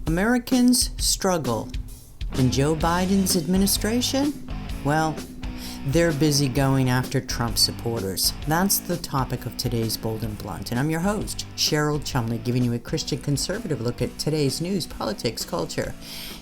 Americans struggle. In Joe Biden's administration? Well, they're busy going after Trump supporters. That's the topic of today's Bold and Blunt. And I'm your host, Cheryl Chumley, giving you a Christian conservative look at today's news, politics, culture,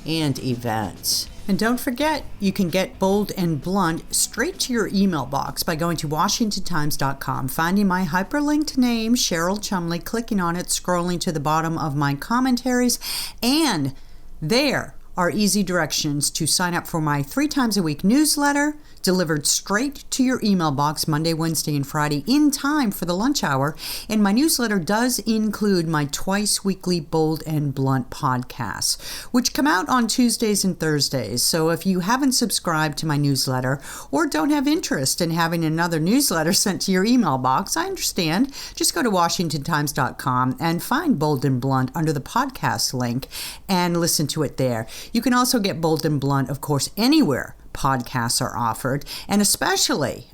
and events. And don't forget, you can get Bold and Blunt straight to your email box by going to WashingtonTimes.com, finding my hyperlinked name, Cheryl Chumley, clicking on it, scrolling to the bottom of my commentaries, and there are easy directions to sign up for my 3 times a week newsletter, delivered straight to your email box Monday, Wednesday, and Friday in time for the lunch hour. And my newsletter does include my twice weekly Bold and Blunt podcasts, which come out on Tuesdays and Thursdays. So if you haven't subscribed to my newsletter or don't have interest in having another newsletter sent to your email box, I understand. Just go to WashingtonTimes.com and find Bold and Blunt under the podcast link and listen to it there. You can also get Bold and Blunt, of course, anywhere podcasts are offered. And especially,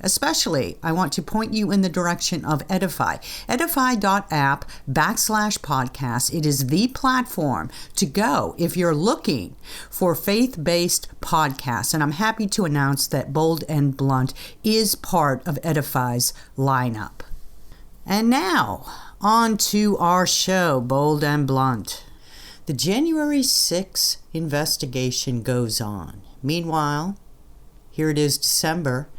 I want to point you in the direction of Edify. Edify.app/podcast. It is the platform to go if you're looking for faith-based podcasts. And I'm happy to announce that Bold and Blunt is part of Edify's lineup. And now, on to our show, Bold and Blunt. The January 6th investigation goes on. Meanwhile, here it is December,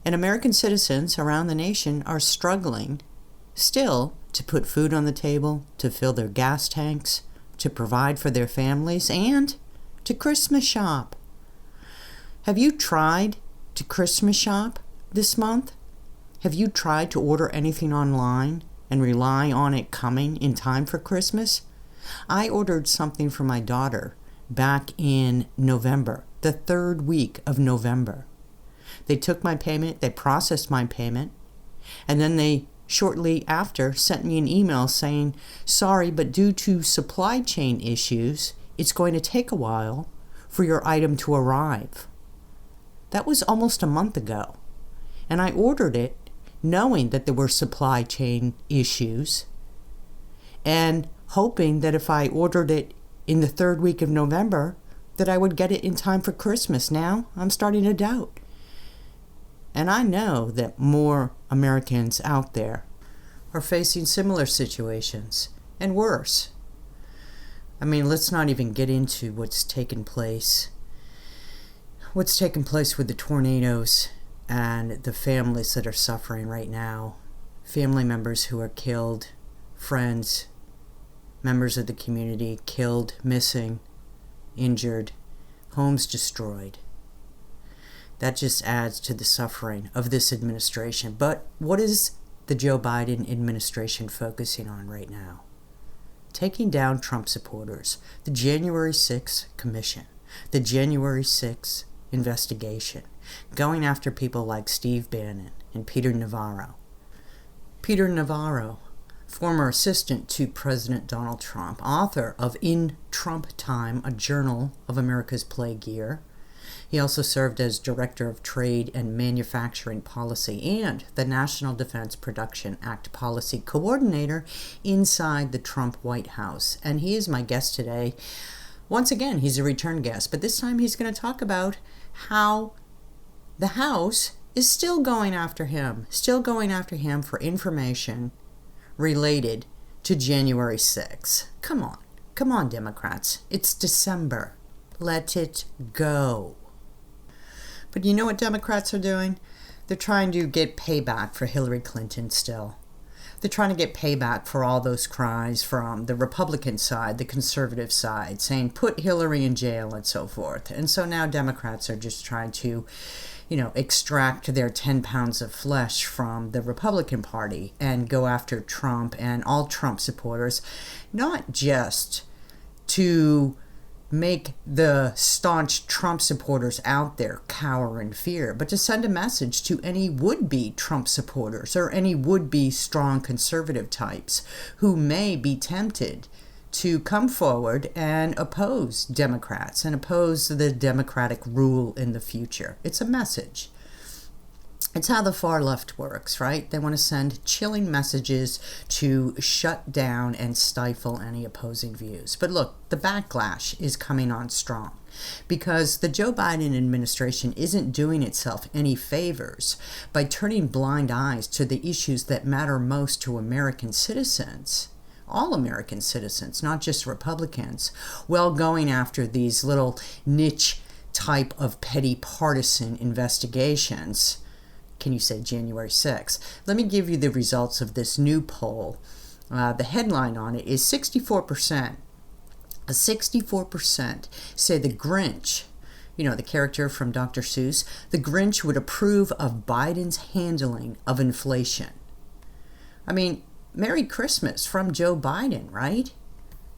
and American citizens around the nation are struggling still to put food on the table, to fill their gas tanks, to provide for their families, and to Christmas shop. Have you tried to Christmas shop this month? Have you tried to order anything online and rely on it coming in time for Christmas? I ordered something for my daughter back in November, the 3rd week of November. They took my payment, they processed my payment, and then they shortly after sent me an email saying, sorry, but due to supply chain issues, it's going to take a while for your item to arrive. That was almost a month ago, and I ordered it knowing that there were supply chain issues and hoping that if I ordered it in the 3rd week of November, that I would get it in time for Christmas. Now I'm starting to doubt. And I know that more Americans out there are facing similar situations, and worse. I mean, let's not even get into what's taken place. What's taken place with the tornadoes and the families that are suffering right now. Family members who are killed, friends, members of the community killed, missing, injured, homes destroyed. That just adds to the suffering of this administration. But what is the Joe Biden administration focusing on right now? Taking down Trump supporters, the January 6th commission, the January 6th investigation, going after people like Steve Bannon and Peter Navarro. Peter Navarro, former assistant to President Donald Trump, author of In Trump Time, a journal of America's plague year. He also served as Director of Trade and Manufacturing Policy and the National Defense Production Act Policy Coordinator inside the Trump White House. And he is my guest today. Once again, he's a return guest, but this time he's going to talk about how the House is still going after him for information related to January 6th. Come on, Democrats. It's December. Let it go. But you know what Democrats are doing? They're trying to get payback for Hillary Clinton still. They're trying to get payback for all those cries from the Republican side, the conservative side, saying put Hillary in jail and so forth. And so now Democrats are just trying to, extract their 10 pounds of flesh from the Republican Party and go after Trump and all Trump supporters, not just to make the staunch Trump supporters out there cower in fear, but to send a message to any would-be Trump supporters or any would-be strong conservative types who may be tempted to come forward and oppose Democrats and oppose the Democratic rule in the future. It's a message. It's how the far left works, right? They want to send chilling messages to shut down and stifle any opposing views. But look, the backlash is coming on strong because the Joe Biden administration isn't doing itself any favors by turning blind eyes to the issues that matter most to American citizens. All American citizens, not just Republicans, while going after these little niche type of petty partisan investigations. Can you say January 6th? Let me give you the results of this new poll. The headline on it is 64%. 64% say the Grinch, the character from Dr. Seuss, the Grinch would approve of Biden's handling of inflation. I mean, Merry Christmas from Joe Biden, right?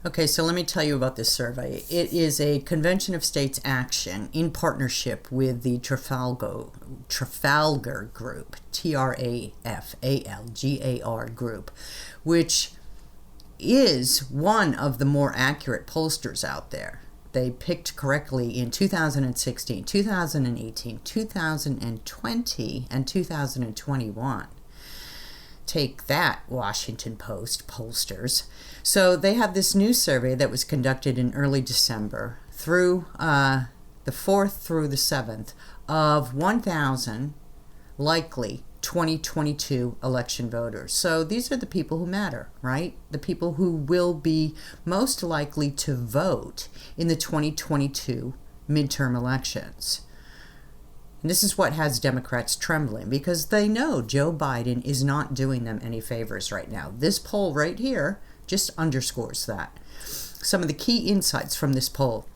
Okay, so let me tell you about this survey. It is a Convention of States action in partnership with the Trafalgar Group, Trafalgar Group, which is one of the more accurate pollsters out there. They picked correctly in 2016, 2018, 2020, and 2021. Take that, Washington Post pollsters. So they have this new survey that was conducted in early December through the 4th through the 7th of 1,000 likely 2022 election voters. So these are the people who matter, right? The people who will be most likely to vote in the 2022 midterm elections. And this is what has Democrats trembling because they know Joe Biden is not doing them any favors right now. This poll right here just underscores that. Some of the key insights from this poll: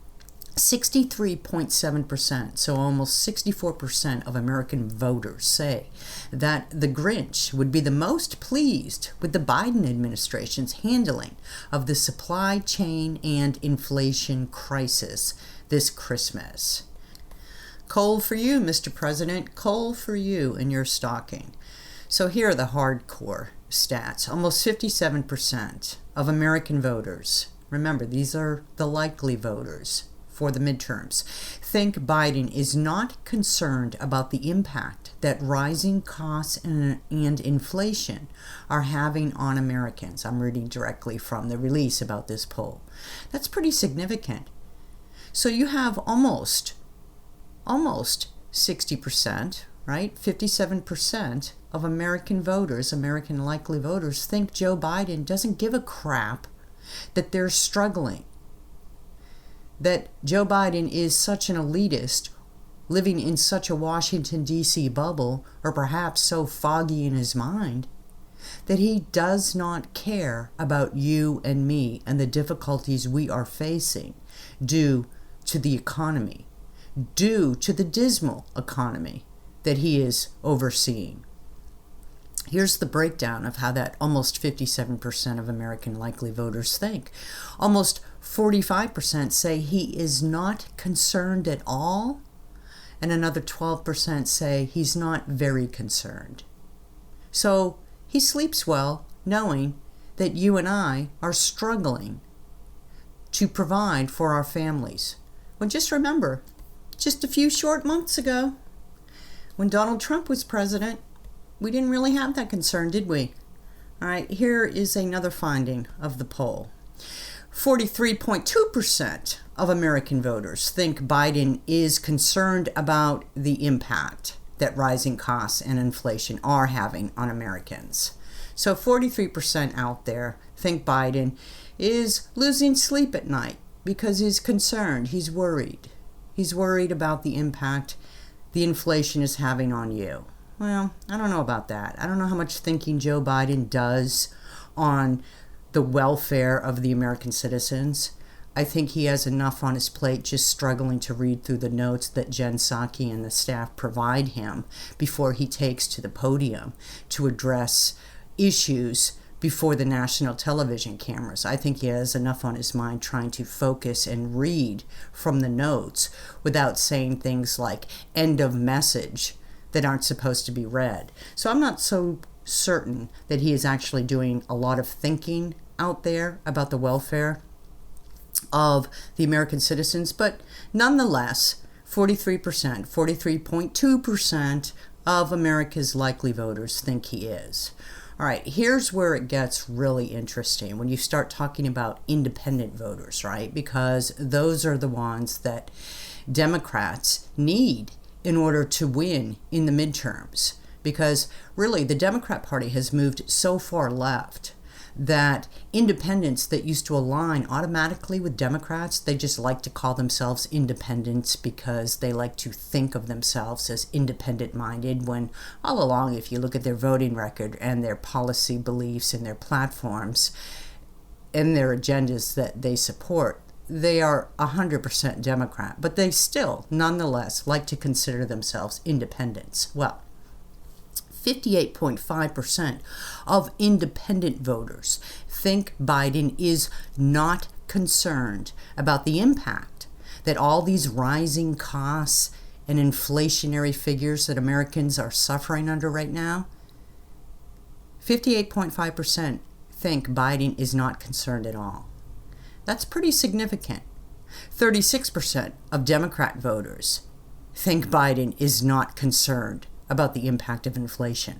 63.7%, so almost 64% of American voters say that the Grinch would be the most pleased with the Biden administration's handling of the supply chain and inflation crisis this Christmas. Coal for you, Mr. President, coal for you in your stocking. So here are the hardcore stats. Almost 57% of American voters, remember these are the likely voters for the midterms, think Biden is not concerned about the impact that rising costs and inflation are having on Americans. I'm reading directly from the release about this poll. That's pretty significant. So you have almost 60%, right? 57% of American voters, American likely voters, think Joe Biden doesn't give a crap that they're struggling. That Joe Biden is such an elitist, living in such a Washington, D.C. bubble, or perhaps so foggy in his mind, that he does not care about you and me and the difficulties we are facing due to the economy, due to the dismal economy that he is overseeing. Here's the breakdown of how that almost 57% of American likely voters think. Almost 45% say he is not concerned at all, and another 12% say he's not very concerned. So he sleeps well knowing that you and I are struggling to provide for our families. Well, just remember, just a few short months ago, when Donald Trump was president, we didn't really have that concern, did we? All right, here is another finding of the poll. 43.2% of American voters think Biden is concerned about the impact that rising costs and inflation are having on Americans. So 43% out there think Biden is losing sleep at night because he's concerned, he's worried. He's worried about the impact the inflation is having on you. Well, I don't know about that. I don't know how much thinking Joe Biden does on the welfare of the American citizens. I think he has enough on his plate just struggling to read through the notes that Jen Psaki and the staff provide him before he takes to the podium to address issues before the national television cameras. I think he has enough on his mind trying to focus and read from the notes without saying things like end of message that aren't supposed to be read. So I'm not so certain that he is actually doing a lot of thinking out there about the welfare of the American citizens, but nonetheless, 43%, 43.2% of America's likely voters think he is. All right, here's where it gets really interesting when you start talking about independent voters, right? Because those are the ones that Democrats need in order to win in the midterms. Because really, the Democrat Party has moved so far left that independents that used to align automatically with Democrats, they just like to call themselves independents because they like to think of themselves as independent-minded, when all along, if you look at their voting record and their policy beliefs and their platforms and their agendas that they support, they are 100% Democrat, but they still, nonetheless, like to consider themselves independents. Well, 58.5% of independent voters think Biden is not concerned about the impact that all these rising costs and inflationary figures that Americans are suffering under right now. 58.5% think Biden is not concerned at all. That's pretty significant. 36% of Democrat voters think Biden is not concerned about the impact of inflation.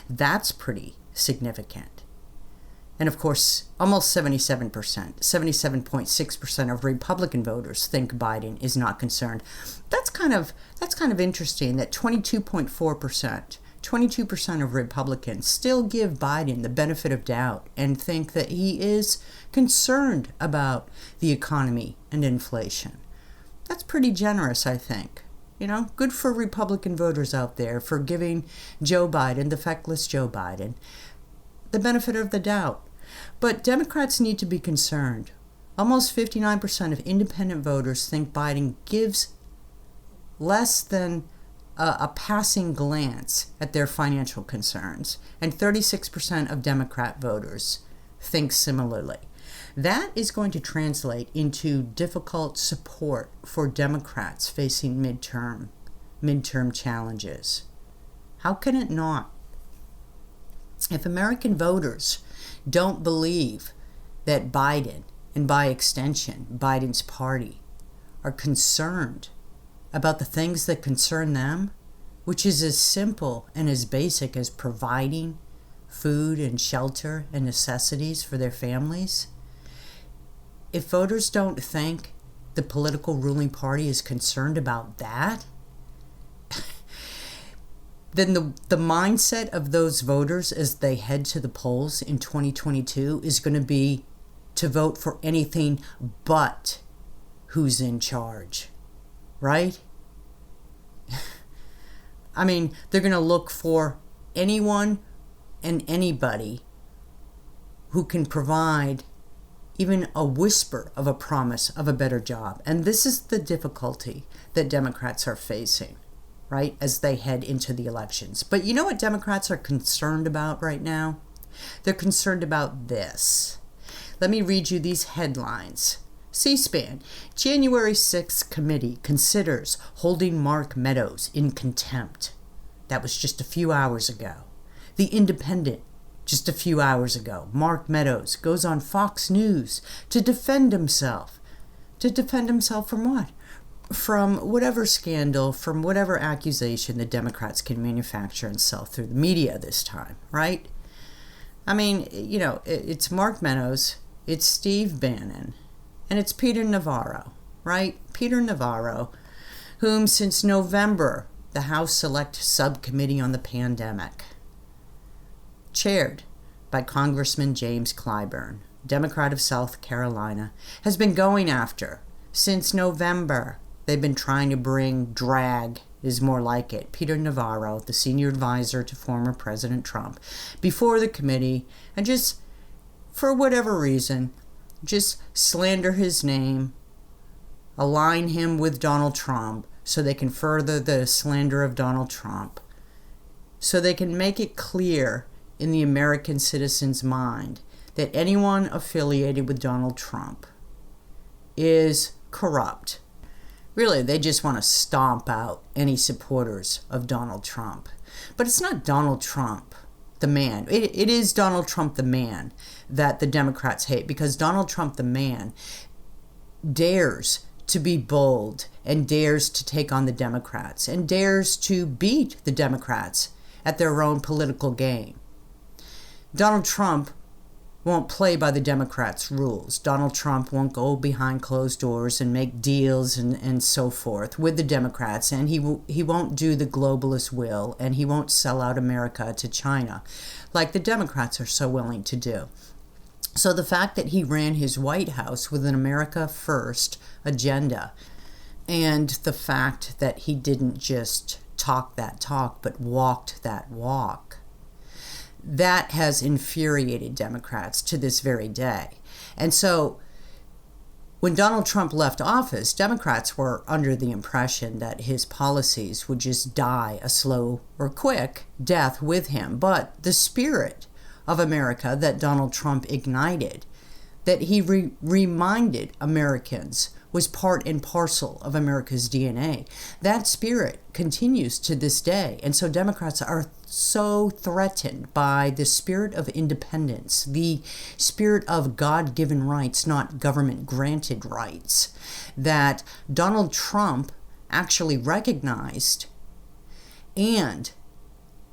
That's pretty significant. And of course, almost 77%, 77.6% of Republican voters think Biden is not concerned. That's kind of interesting that 22% of Republicans still give Biden the benefit of doubt and think that he is concerned about the economy and inflation. That's pretty generous, I think. You know, good for Republican voters out there for giving Joe Biden, the feckless Joe Biden, the benefit of the doubt. But Democrats need to be concerned. Almost 59% of independent voters think Biden gives less than a passing glance at their financial concerns, and 36% of Democrat voters think similarly. That is going to translate into difficult support for Democrats facing midterm challenges. How can it not? If American voters don't believe that Biden, and by extension, Biden's party, are concerned about the things that concern them, which is as simple and as basic as providing food and shelter and necessities for their families, if voters don't think the political ruling party is concerned about that, then the mindset of those voters as they head to the polls in 2022 is going to be to vote for anything but who's in charge, right? I mean, they're going to look for anyone and anybody who can provide even a whisper of a promise of a better job. And this is the difficulty that Democrats are facing, right, as they head into the elections. But you know what Democrats are concerned about right now? They're concerned about this. Let me read you these headlines. C-SPAN, January 6th committee considers holding Mark Meadows in contempt. That was just a few hours ago. The Independent, just a few hours ago, Mark Meadows goes on Fox News to defend himself. To defend himself from what? From whatever scandal, from whatever accusation the Democrats can manufacture and sell through the media this time, right? I mean, you know, it's Mark Meadows, it's Steve Bannon, and it's Peter Navarro, right? Peter Navarro, whom since November, the House Select Subcommittee on the Pandemic, chaired by Congressman James Clyburn, Democrat of South Carolina, has been going after since November. They've been trying to drag is more like it, Peter Navarro, the senior advisor to former President Trump, before the committee, and just, for whatever reason, just slander his name, align him with Donald Trump so they can further the slander of Donald Trump, so they can make it clear in the American citizen's mind that anyone affiliated with Donald Trump is corrupt. Really, they just want to stomp out any supporters of Donald Trump. But it's not Donald Trump, the man. It is Donald Trump, the man, that the Democrats hate, because Donald Trump, the man, dares to be bold and dares to take on the Democrats and dares to beat the Democrats at their own political game. Donald Trump won't play by the Democrats' rules. Donald Trump won't go behind closed doors and make deals and so forth with the Democrats, and he won't do the globalist will, and he won't sell out America to China like the Democrats are so willing to do. So the fact that he ran his White House with an America First agenda, and the fact that he didn't just talk that talk, but walked that walk, that has infuriated Democrats to this very day. And so when Donald Trump left office, Democrats were under the impression that his policies would just die a slow or quick death with him. But the spirit of America that Donald Trump ignited, that he reminded Americans was part and parcel of America's DNA. That spirit continues to this day. And so Democrats are so threatened by the spirit of independence, the spirit of God-given rights, not government-granted rights, that Donald Trump actually recognized and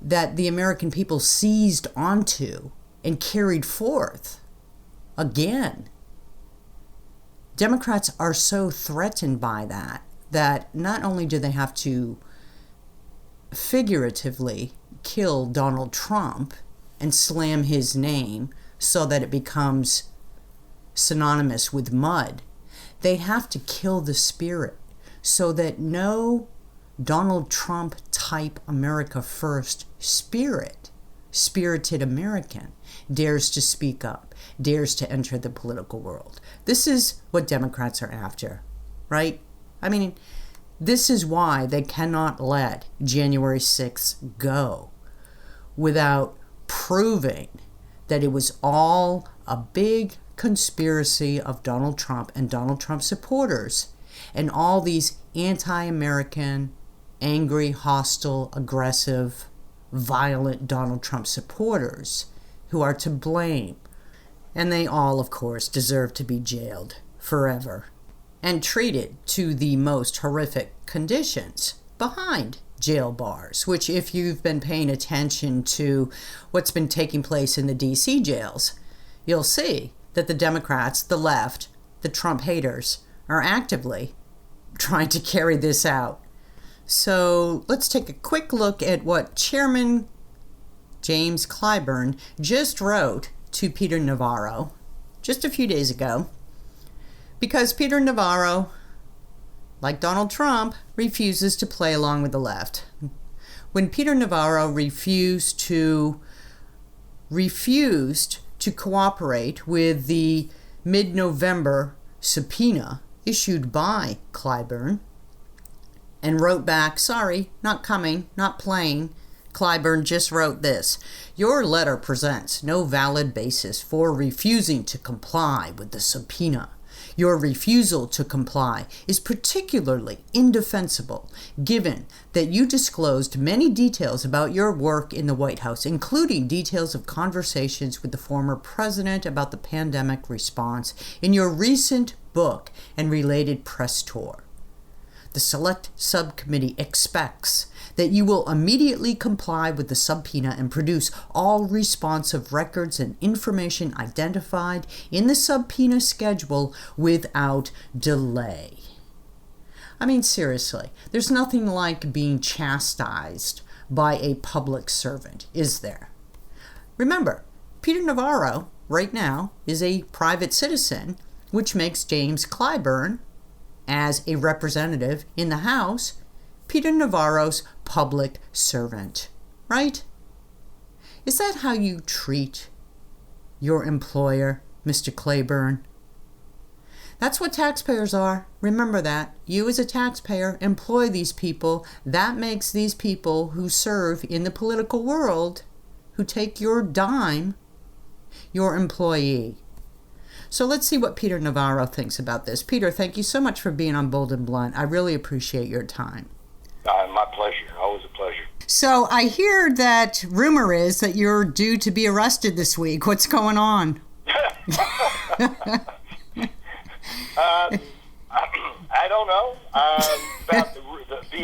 that the American people seized onto and carried forth again. Democrats are so threatened by that not only do they have to figuratively kill Donald Trump and slam his name so that it becomes synonymous with mud, they have to kill the spirit so that no Donald Trump type America First spirited American dares to speak up, dares to enter the political world. This is what Democrats are after, right? I mean, this is why they cannot let January 6th go without proving that it was all a big conspiracy of Donald Trump and Donald Trump supporters and all these anti-American, angry, hostile, aggressive, violent Donald Trump supporters who are to blame. And they all, of course, deserve to be jailed forever and treated to the most horrific conditions behind jail bars, which, if you've been paying attention to what's been taking place in the D.C. jails, you'll see that the Democrats, the left, the Trump haters, are actively trying to carry this out. So let's take a quick look at what Chairman James Clyburn just wrote to Peter Navarro just a few days ago, because Peter Navarro, like Donald Trump, refuses to play along with the left. When Peter Navarro refused to cooperate with the mid-November subpoena issued by Clyburn and wrote back, "Sorry, not coming, not playing," Clyburn just wrote this: "Your letter presents no valid basis for refusing to comply with the subpoena. Your refusal to comply is particularly indefensible, given that you disclosed many details about your work in the White House, including details of conversations with the former president about the pandemic response in your recent book and related press tour. The Select Subcommittee expects that you will immediately comply with the subpoena and produce all responsive records and information identified in the subpoena schedule without delay." I mean, seriously, there's nothing like being chastised by a public servant, is there? Remember, Peter Navarro, right now, is a private citizen, which makes James Clyburn, as a representative in the House, Peter Navarro's public servant, right? Is that how you treat your employer, Mr. Clyburn? That's what taxpayers are. Remember that. You as a taxpayer employ these people. That makes these people who serve in the political world, who take your dime, your employee. So let's see what Peter Navarro thinks about this. Peter, thank you so much for being on Bold and Blunt. I really appreciate your time. My pleasure. Always a pleasure. So I hear that rumor is that you're due to be arrested this week. What's going on? I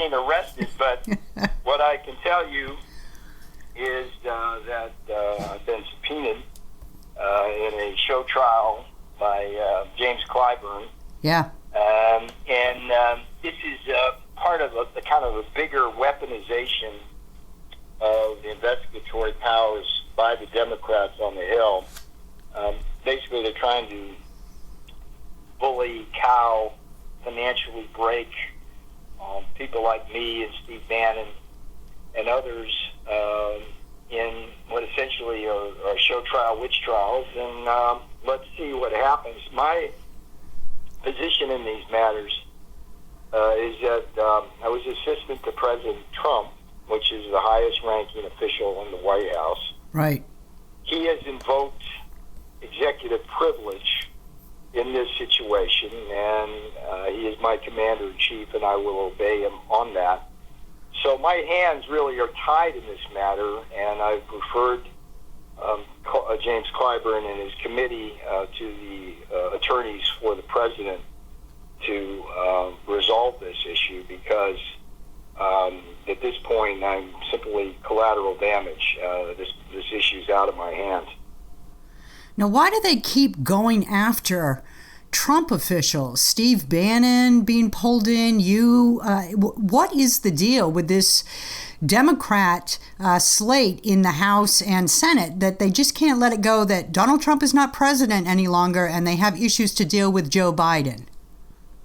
remain arrested, but what I can tell you is that I've been subpoenaed in a show trial by James Clyburn. Yeah. And this is part of the kind of a bigger weaponization of the investigatory powers by the Democrats on the Hill. Basically, they're trying to bully, cow, financially break people like me and Steve Bannon and others in what essentially are show trial witch trials. And let's see what happens. My position in these matters is that I was assistant to President Trump, which is the highest ranking official in the White House. Right. He has invoked executive privilege in this situation, and he is my commander-in-chief, and I will obey him on that. So my hands really are tied in this matter, and I've referred James Clyburn and his committee to the attorneys for the president to resolve this issue, because at this point I'm simply collateral damage. This issue's out of my hands. Now, why do they keep going after Trump officials? Steve Bannon being pulled in, what is the deal with this Democrat slate in the House and Senate that they just can't let it go that Donald Trump is not president any longer and they have issues to deal with Joe Biden?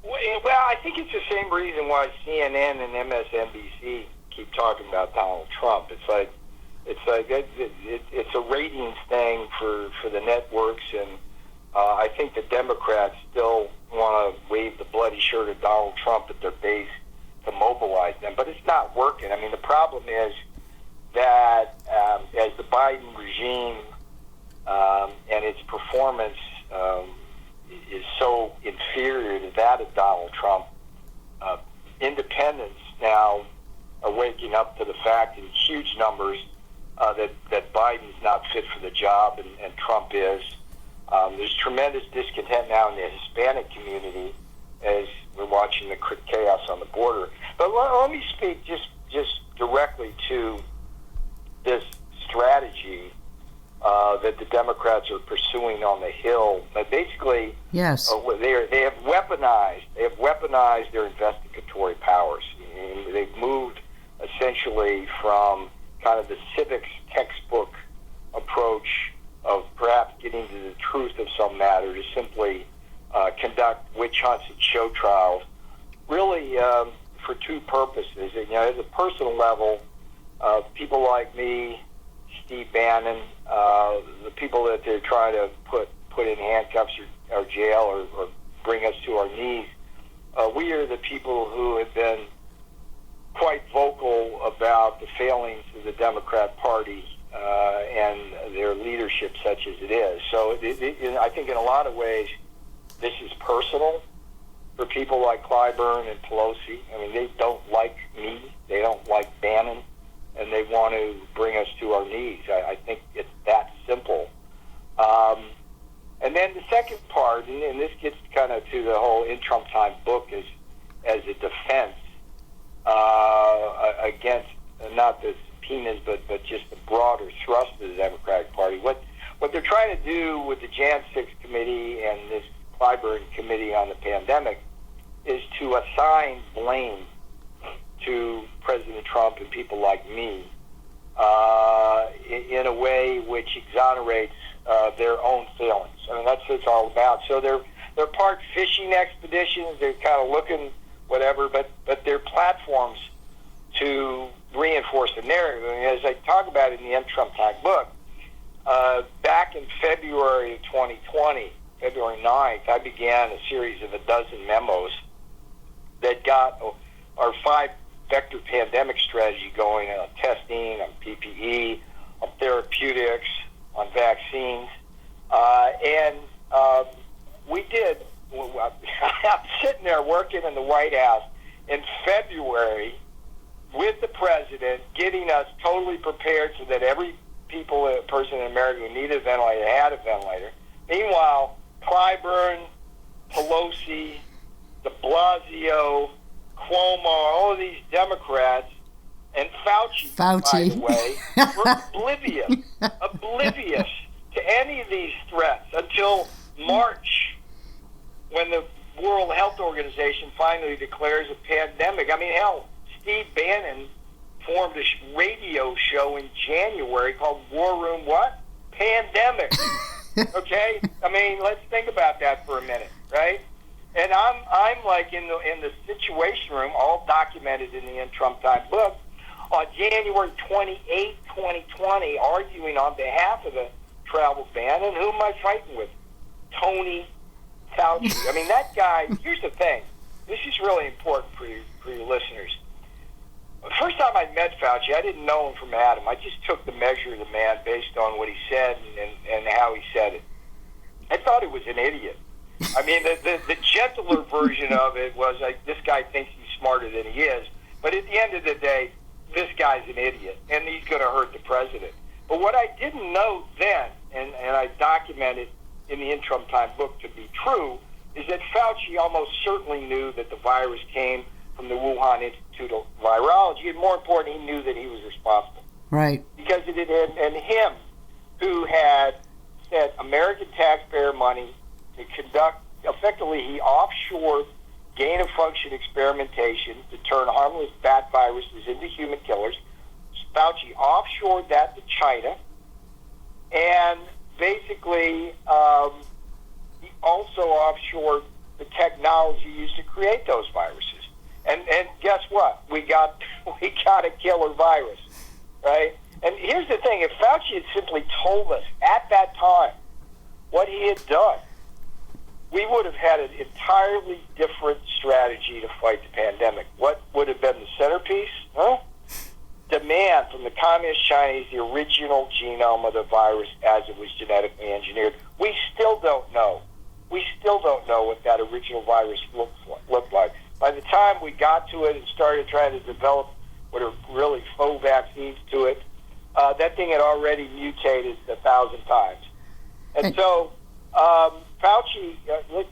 Well, I think it's the same reason why CNN and MSNBC keep talking about Donald Trump. It's a ratings thing for the networks, and I think the Democrats still want to wave the bloody shirt of Donald Trump at their base to mobilize them, but it's not working. I mean, the problem is that as the Biden regime and its performance is so inferior to that of Donald Trump, independents now are waking up to the fact in huge numbers that Biden's not fit for the job and Trump is. There's tremendous discontent now in the Hispanic community as we're watching the chaos on the border. But let me speak just directly to this strategy that the Democrats are pursuing on the Hill. Basically, yes, they have weaponized their investigatory powers. They've moved essentially from kind of the civics textbook approach of perhaps getting to the truth of some matter to simply conduct witch hunts and show trials, really for two purposes. And, at a personal level, people like me, Steve Bannon, the people that they're trying to put in handcuffs or jail or bring us to our knees, we are the people who have been quite vocal about the failings of the Democrat Party and their leadership such as it is. So I think in a lot of ways this is personal for people like Clyburn and Pelosi. I mean, they don't like me, they don't like Bannon, and they want to bring us to our knees. I think it's that simple. And then the second part, and this gets kind of to the whole In Trump Time book as a defense against not the subpoenas, but just the broader thrust of the Democratic Party. What they're trying to do with the Jan 6 committee and this Clyburn committee on the pandemic is to assign blame to President Trump and people like me in a way which exonerates their own failings. I mean, that's what it's all about. So they're part fishing expeditions. They're kind of looking whatever, but they're platforms to reinforce the narrative. I mean, as I talk about in the M. Trump Time book, back in February of 2020, February 9th, I began a series of a dozen memos that got our 5-vector pandemic strategy going on testing, on PPE, on therapeutics, on vaccines. And we did. I'm sitting there working in the White House in February with the president, getting us totally prepared so that every person in America who needed a ventilator had a ventilator. Meanwhile, Clyburn, Pelosi, de Blasio, Cuomo, all of these Democrats, and Fauci, by the way, were oblivious to any of these threats until March, when the World Health Organization finally declares a pandemic. I mean, hell, Steve Bannon formed a radio show in January called War Room what? Pandemic. Okay? I mean, let's think about that for a minute, right? And I'm like in the Situation Room, all documented in the In Trump Time book, on January 28, 2020, arguing on behalf of the travel ban. And who am I fighting with? Tony Fauci. I mean, that guy, here's the thing. This is really important for your listeners. The first time I met Fauci, I didn't know him from Adam. I just took the measure of the man based on what he said and how he said it. I thought he was an idiot. I mean, the gentler version of it was like, this guy thinks he's smarter than he is. But at the end of the day, this guy's an idiot, and he's going to hurt the president. But what I didn't know then, and I documented in the In Trump Time book to be true, is that Fauci almost certainly knew that the virus came from the Wuhan Institute of Virology, and more important, he knew that he was responsible. Right. Because it had him who had spent American taxpayer money to conduct, effectively he offshored gain-of-function experimentation to turn harmless bat viruses into human killers. Fauci offshored that to China, and basically he also offshored the technology used to create those viruses. And guess what? We got a killer virus, right? And here's the thing: if Fauci had simply told us at that time what he had done, we would have had an entirely different strategy to fight the pandemic. What would have been the centerpiece? Demand from the Communist Chinese the original genome of the virus as it was genetically engineered. We still don't know. We still don't know what that original virus looked like. By the time we got to it and started trying to develop what are really faux vaccines to it, that thing had already mutated 1,000 times. And so Fauci,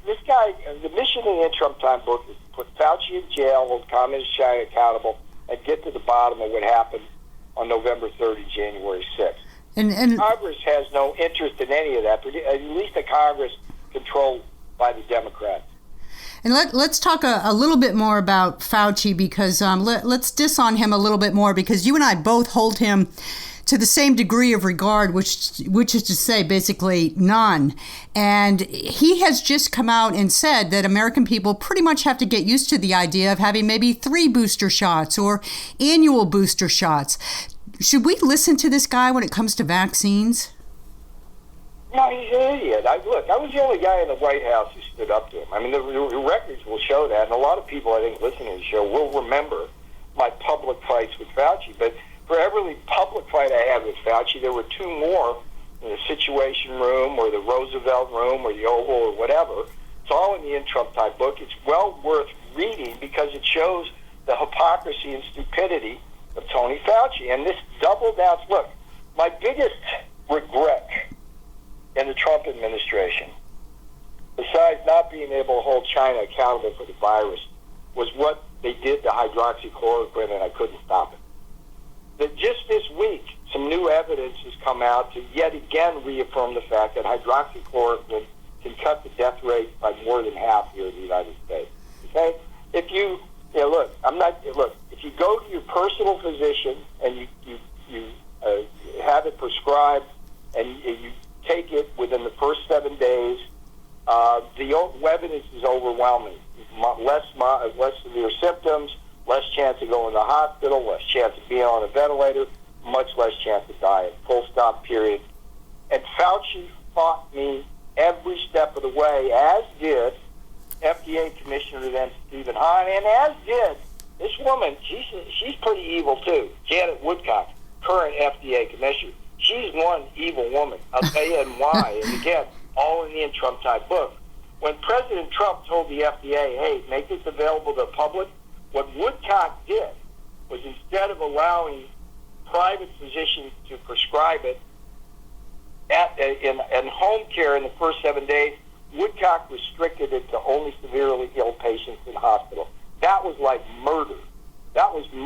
this guy, the mission in the In Trump Time book is to put Fauci in jail, hold Communist China accountable, and get to the bottom of what happened on November 3rd and January 6th. And Congress has no interest in any of that, at least the Congress controlled by the Democrats. And let's talk a little bit more about Fauci, because let's diss on him a little bit more, because you and I both hold him to the same degree of regard, which is to say basically none. And he has just come out and said that American people pretty much have to get used to the idea of having maybe 3 booster shots or annual booster shots. Should we listen to this guy when it comes to vaccines? No, he's an idiot. I was the only guy in the White House who stood up to him. I mean, the records will show that, and a lot of people, I think, listening to the show will remember my public fights with Fauci. But for every public fight I had with Fauci, there were 2 more in the Situation Room or the Roosevelt Room or the Oval or whatever. It's all in the In Trump Time book. It's well worth reading because it shows the hypocrisy and stupidity of Tony Fauci. And this double down. Look, my biggest regret in the Trump administration, besides not being able to hold China accountable for the virus, was what they did to hydroxychloroquine, and I couldn't stop it. That just this week, some new evidence has come out to yet again reaffirm the fact that hydroxychloroquine can cut the death rate by more than half here in the United States. Okay? If you if you go to your personal physician and you have it prescribed and you take it within the first 7 days, the evidence is overwhelming. Less severe symptoms, less chance of going to the hospital, less chance of being on a ventilator, much less chance of dying. Full stop, period. And Fauci fought me every step of the way, as did FDA Commissioner then Stephen Hahn, and as did this woman. She's pretty evil too, Janet Woodcock, current FDA Commissioner. She's one evil woman. I'll tell you and why. And again, all in the In Trump Time book. When President Trump told the FDA, hey, make this available to the public, what Woodcock did was, instead of allowing private physicians to prescribe it in home care in the first 7 days, Woodcock restricted it to only severely ill patients in hospital. That was like murder.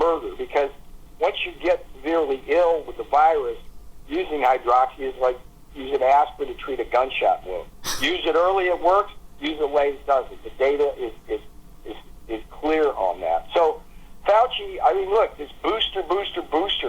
further, because once you get severely ill with the virus, using hydroxy is like using aspirin to treat a gunshot wound. Use it early, it works. Use it late, it doesn't. The data is clear on that. So Fauci, I mean, look, this booster.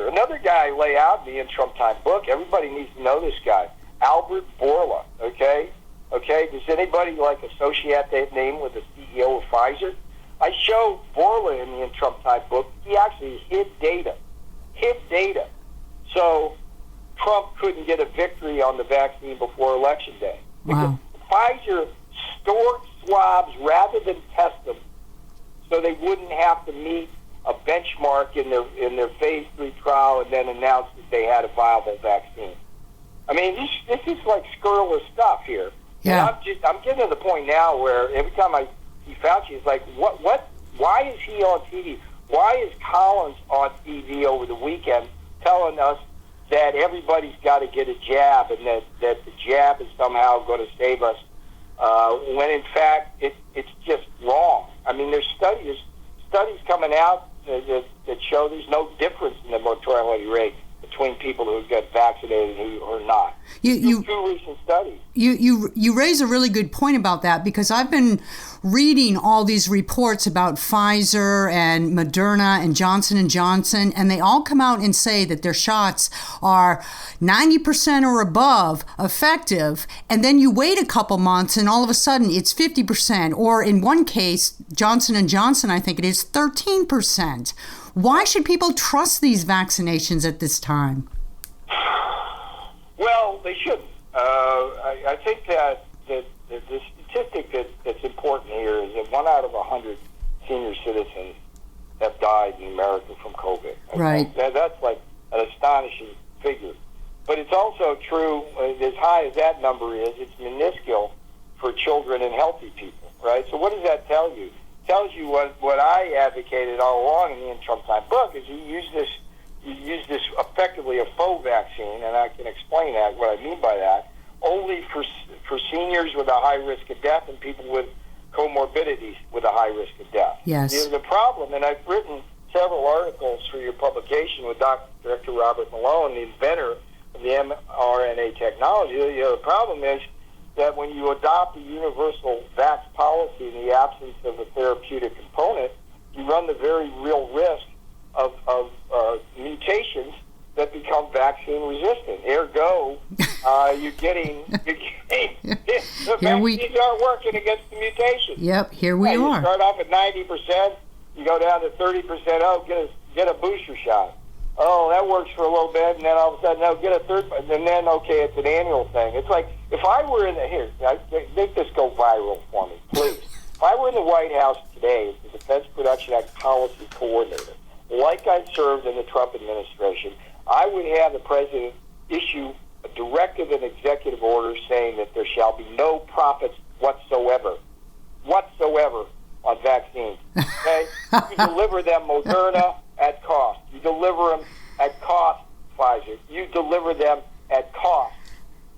Another guy lay out in the In Trump Time book. Everybody needs to know this guy, Albert Bourla. Okay. Does anybody associate that name with the CEO of Pfizer? I show Bourla in the In Trump Time book. He actually hid data. So Trump couldn't get a victory on the vaccine before Election Day. Wow. Because Pfizer stored swabs rather than test them, so they wouldn't have to meet a benchmark in their phase 3 trial and then announce that they had a viable vaccine. I mean, this is like scurrilous stuff here. Yeah. And I'm getting to the point now where every time I see Fauci, it's like, what? Why is he on TV? Why is Collins on TV over the weekend telling us that everybody's got to get a jab and that the jab is somehow going to save us, when in fact it's just wrong? I mean, there's studies coming out that show there's no difference in the mortality rate between people who get vaccinated and who are not. Two recent studies. You raise a really good point about that, because I've been reading all these reports about Pfizer and Moderna and Johnson & Johnson, and they all come out and say that their shots are 90% or above effective, and then you wait a couple months and all of a sudden it's 50%, or in one case, Johnson & Johnson, I think it is 13%. Why should people trust these vaccinations at this time? Well, they shouldn't. I think that the statistic that's important here is that 1 out of 100 senior citizens have died in America from COVID. Right. That's like an astonishing figure. But it's also true, as high as that number is, it's minuscule for children and healthy people, right? So what does that tell you? It tells you what I advocated all along in the In Trump Time book, is you use this effectively a faux vaccine, and I can explain that, what I mean by that, only for seniors with a high risk of death and people with comorbidities with a high risk of death. Yes. The problem, and I've written several articles for your publication with Dr. Robert Malone, the inventor of the mRNA technology. The problem is that when you adopt a universal vax policy in the absence of a therapeutic component, you run the very real risk of mutations that become vaccine resistant. Ergo, you're getting the vaccines aren't working against the mutation. Yep, here we are. You start off at 90%, you go down to 30%. Oh, get a booster shot. Oh, that works for a little bit, and then all of a sudden, no, get a third, and then okay, it's an annual thing. It's like if I were make this go viral for me, please. If I were in the White House today as the Defense Production Act policy coordinator, like I served in the Trump administration, I would have the president issue a directive and executive order saying that there shall be no profits whatsoever on vaccines. Okay? You deliver them Moderna at cost. You deliver them at cost, Pfizer. You deliver them at cost,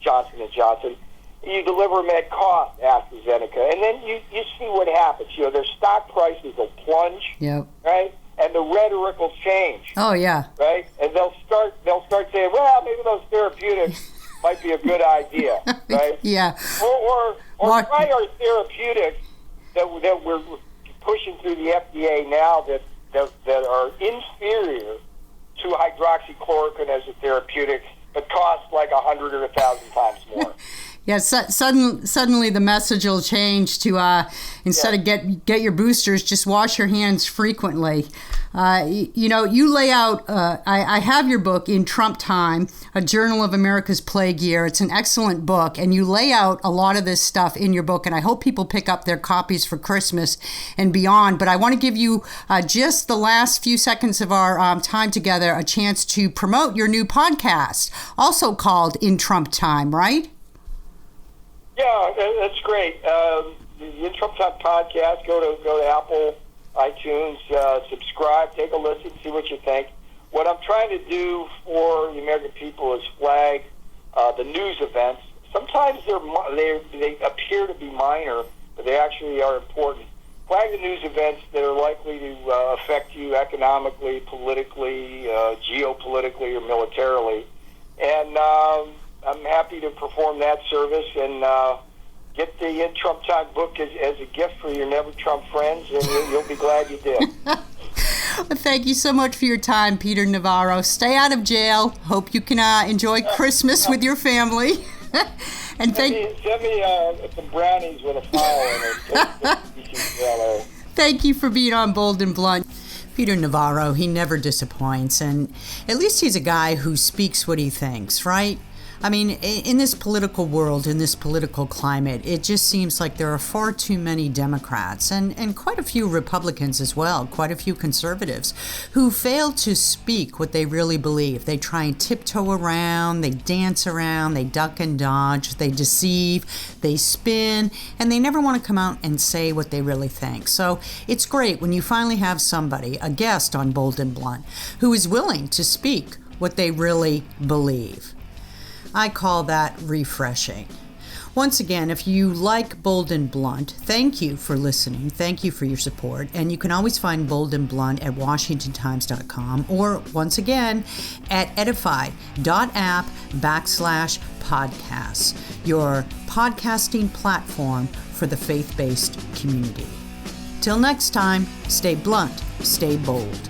Johnson & Johnson. You deliver them at cost, AstraZeneca. And then you see what happens. Their stock prices will plunge. Yep. Right? And the rhetoric will change. Oh, yeah. Right? And they'll start saying, well, maybe those therapeutics might be a good idea. Right? Yeah. Or try our therapeutics that we're pushing through the FDA now that are inferior to hydroxychloroquine as a therapeutic, but cost like 100 or 1,000 times more. Yes, suddenly the message will change to instead of get your boosters, just wash your hands frequently. You lay out, I have your book, In Trump Time, A Journal of America's Plague Year. It's an excellent book, and you lay out a lot of this stuff in your book, and I hope people pick up their copies for Christmas and beyond. But I want to give you just the last few seconds of our time together a chance to promote your new podcast, also called In Trump Time, right? Yeah, that's great. The In Trump Time podcast, go to Apple, iTunes, subscribe, take a listen, see what you think. What I'm trying to do for the American people is flag the news events. Sometimes they appear to be minor, but they actually are important. flag the news events that are likely to affect you economically, politically, geopolitically, or militarily. And I'm happy to perform that service and get the In Trump Time book as a gift for your Never Trump friends, and you'll be glad you did. Well, thank you so much for your time, Peter Navarro. Stay out of jail. Hope you can enjoy Christmas with your family. And send me some brownies with a file in it. Thank you for being on Bold and Blunt. Peter Navarro, he never disappoints, and at least he's a guy who speaks what he thinks, right? I mean, in this political world, in this political climate, it just seems like there are far too many Democrats and quite a few Republicans as well, quite a few conservatives, who fail to speak what they really believe. They try and tiptoe around, they dance around, they duck and dodge, they deceive, they spin, and they never want to come out and say what they really think. So it's great when you finally have somebody, a guest on Bold and Blunt, who is willing to speak what they really believe. I call that refreshing. Once again, if you like Bold and Blunt, thank you for listening. Thank you for your support. And you can always find Bold and Blunt at WashingtonTimes.com or, once again, at edify.app/podcasts, your podcasting platform for the faith-based community. Till next time, stay blunt, stay bold.